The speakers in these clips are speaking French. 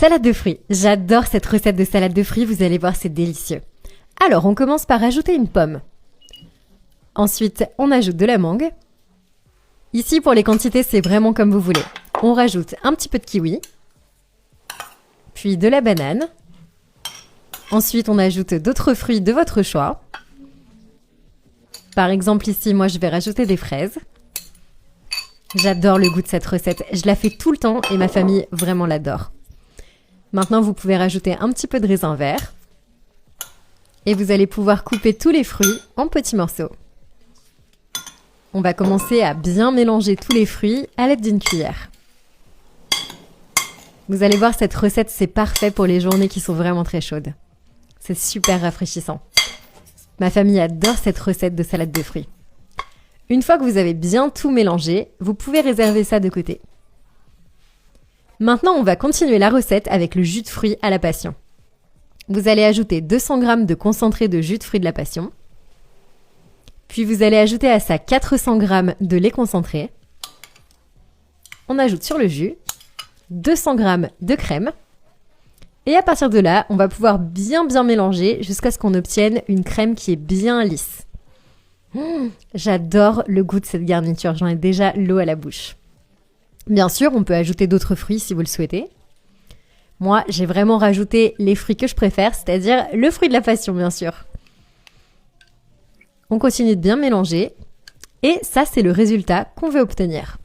Salade de fruits. J'adore cette recette de salade de fruits, vous allez voir, c'est délicieux. Alors, on commence par ajouter une pomme. Ensuite, on ajoute de la mangue. Ici, pour les quantités, c'est vraiment comme vous voulez. On rajoute un petit peu de kiwi, puis de la banane. Ensuite, on ajoute d'autres fruits de votre choix. Par exemple, ici, moi, je vais rajouter des fraises. J'adore le goût de cette recette. Je la fais tout le temps et ma famille vraiment l'adore. Maintenant, vous pouvez rajouter un petit peu de raisin vert. Et vous allez pouvoir couper tous les fruits en petits morceaux. On va commencer à bien mélanger tous les fruits à l'aide d'une cuillère. Vous allez voir, cette recette, c'est parfait pour les journées qui sont vraiment très chaudes. C'est super rafraîchissant. Ma famille adore cette recette de salade de fruits. Une fois que vous avez bien tout mélangé, vous pouvez réserver ça de côté. Maintenant, on va continuer la recette avec le jus de fruits à la passion. Vous allez ajouter 200 g de concentré de jus de fruits de la passion. Puis vous allez ajouter à ça 400 g de lait concentré. On ajoute sur le jus 200 g de crème. Et à partir de là, on va pouvoir bien mélanger jusqu'à ce qu'on obtienne une crème qui est bien lisse. J'adore le goût de cette garniture, j'en ai déjà l'eau à la bouche. Bien sûr, on peut ajouter d'autres fruits si vous le souhaitez. Moi, j'ai vraiment rajouté les fruits que je préfère, c'est-à-dire le fruit de la passion, bien sûr. On continue de bien mélanger. Et ça, c'est le résultat qu'on veut obtenir.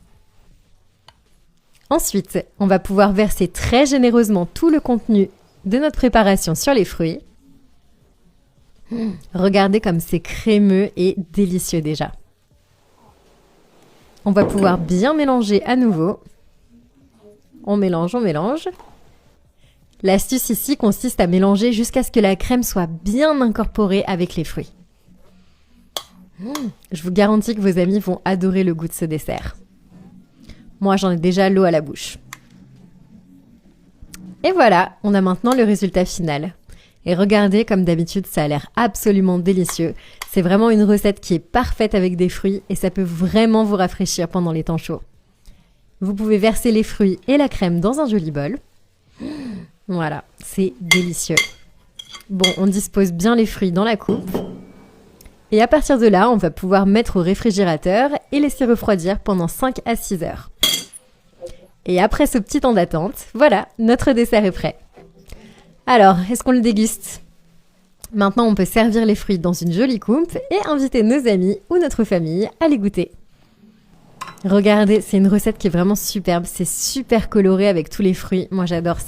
Ensuite, on va pouvoir verser très généreusement tout le contenu de notre préparation sur les fruits. Regardez comme c'est crémeux et délicieux déjà. On va pouvoir bien mélanger à nouveau. On mélange, on mélange. L'astuce ici consiste à mélanger jusqu'à ce que la crème soit bien incorporée avec les fruits. Je vous garantis que vos amis vont adorer le goût de ce dessert. Moi, j'en ai déjà l'eau à la bouche. Et voilà, on a maintenant le résultat final. Et regardez, comme d'habitude, ça a l'air absolument délicieux. C'est vraiment une recette qui est parfaite avec des fruits et ça peut vraiment vous rafraîchir pendant les temps chauds. Vous pouvez verser les fruits et la crème dans un joli bol. Voilà, c'est délicieux. Bon, on dispose bien les fruits dans la coupe. Et à partir de là, on va pouvoir mettre au réfrigérateur et laisser refroidir pendant 5 à 6 heures. Et après ce petit temps d'attente, voilà, notre dessert est prêt. Alors, est-ce qu'on le déguste? Maintenant, on peut servir les fruits dans une jolie coupe et inviter nos amis ou notre famille à les goûter. Regardez, c'est une recette qui est vraiment superbe, c'est super coloré avec tous les fruits, moi j'adore ça.